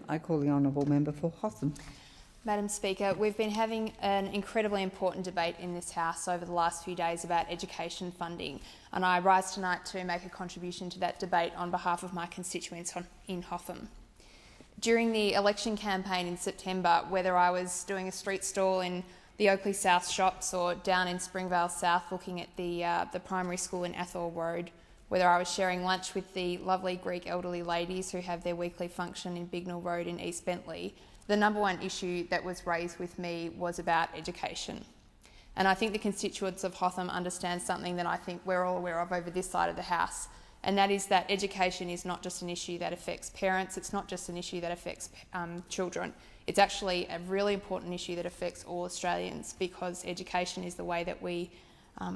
I call the honourable member for Hotham. Madam Speaker, we've been having an incredibly important debate in this House over the last few days about education funding, and I rise tonight to make a contribution to that debate on behalf of my constituents in Hotham. During the election campaign in September, whether I was doing a street stall in the Oakley South shops or down in Springvale South looking at the primary school in Athol Road, whether I was sharing lunch with the lovely Greek elderly ladies who have their weekly function in Bignell Road in East Bentley, the number one issue that was raised with me was about education. And I think the constituents of Hotham understand something that I think we're all aware of over this side of the House, and that is that education is not just an issue that affects parents, it's not just an issue that affects children. It's actually a really important issue that affects all Australians, because education is the way that we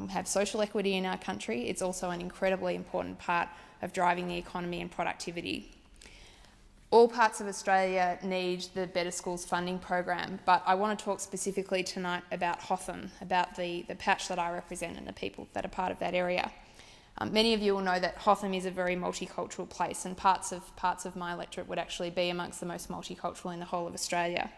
have social equity in our country. It's also an incredibly important part of driving the economy and productivity. All parts of Australia need the Better Schools funding program, but I want to talk specifically tonight about Hotham, about the patch that I represent and the people that are part of that area. Many of you will know that Hotham is a very multicultural place, and parts of my electorate would actually be amongst the most multicultural in the whole of Australia.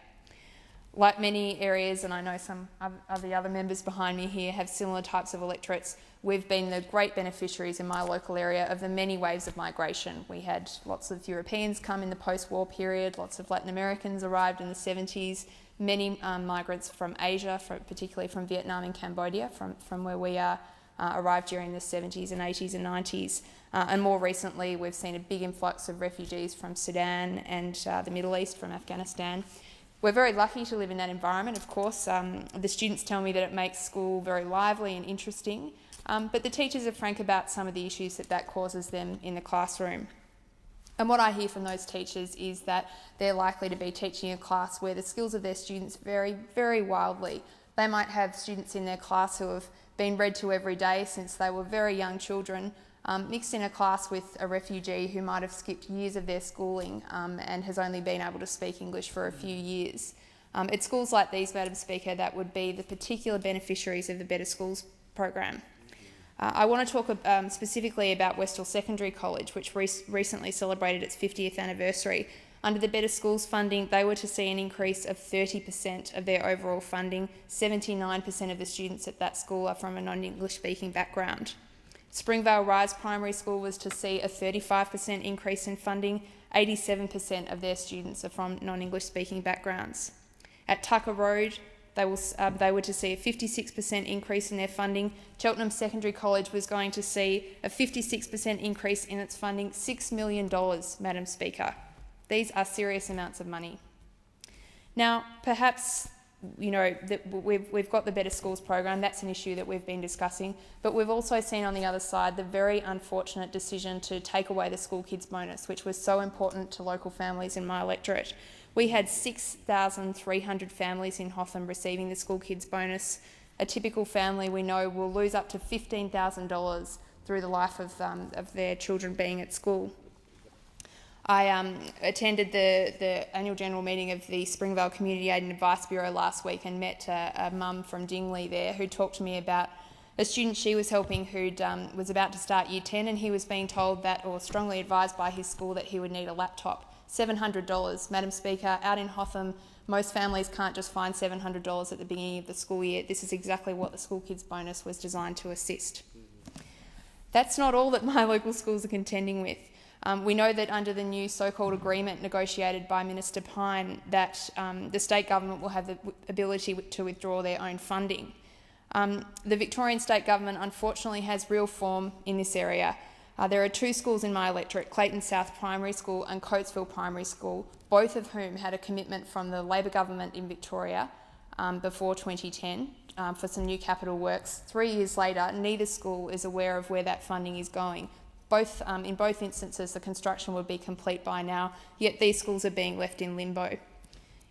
Like many areas, and I know some of the other members behind me here have similar types of electorates, we've been the great beneficiaries in my local area of the many waves of migration. We had lots of Europeans come in the post-war period, lots of Latin Americans arrived in the 70s, many migrants from Asia, particularly from Vietnam and Cambodia, from where we are, arrived during the 70s and 80s and 90s. And more recently, we've seen a big influx of refugees from Sudan and the Middle East, from Afghanistan. We're very lucky to live in that environment, of course. The students tell me that it makes school very lively and interesting, but the teachers are frank about some of the issues that causes them in the classroom. And what I hear from those teachers is that they're likely to be teaching a class where the skills of their students vary very wildly. They might have students in their class who have been read to every day since they were very young children, mixed in a class with a refugee who might have skipped years of their schooling and has only been able to speak English for a few years. It's schools like these, Madam Speaker, that would be the particular beneficiaries of the Better Schools program. I want to talk specifically about Westall Secondary College, which recently celebrated its 50th anniversary. Under the Better Schools funding, they were to see an increase of 30% of their overall funding. 79% of the students at that school are from a non-English speaking background. Springvale Rise Primary School was to see a 35% increase in funding. 87% of their students are from non-English speaking backgrounds. At Tucker Road, they were to see a 56% increase in their funding. Cheltenham Secondary College was going to see a 56% increase in its funding, $6 million, Madam Speaker. These are serious amounts of money. Now, perhaps, you know, we've got the Better Schools program, that's an issue that we've been discussing, but we've also seen on the other side the very unfortunate decision to take away the school kids bonus, which was so important to local families in my electorate. We had 6,300 families in Hotham receiving the school kids bonus. A typical family, we know, will lose up to $15,000 through the life of their children being at school. I attended the annual general meeting of the Springvale Community Aid and Advice Bureau last week and met a mum from Dingley there who talked to me about a student she was helping who was about to start Year 10, and he was being told that, or strongly advised by his school, that he would need a laptop. $700. Madam Speaker, out in Hotham, most families can't just find $700 at the beginning of the school year. This is exactly what the school kids bonus was designed to assist. That's not all that my local schools are contending with. We know that under the new so-called agreement negotiated by Minister Pyne, that the state government will have the ability to withdraw their own funding. The Victorian state government unfortunately has real form in this area. There are two schools in my electorate, Clayton South Primary School and Coatesville Primary School, both of whom had a commitment from the Labor government in Victoria before 2010 for some new capital works. 3 years later, neither school is aware of where that funding is going. In both instances, the construction would be complete by now, yet these schools are being left in limbo.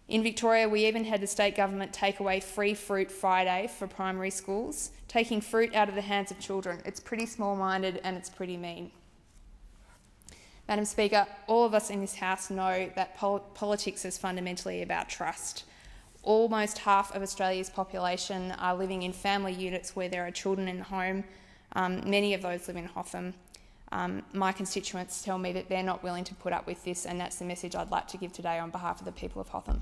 In Victoria, we even had the state government take away Free Fruit Friday for primary schools, taking fruit out of the hands of children. It's pretty small-minded and it's pretty mean. Madam Speaker, all of us in this House know that politics is fundamentally about trust. Almost half of Australia's population are living in family units where there are children in the home. Many of those live in Hotham. my constituents tell me that they're not willing to put up with this, and that's the message I'd like to give today on behalf of the people of Hotham.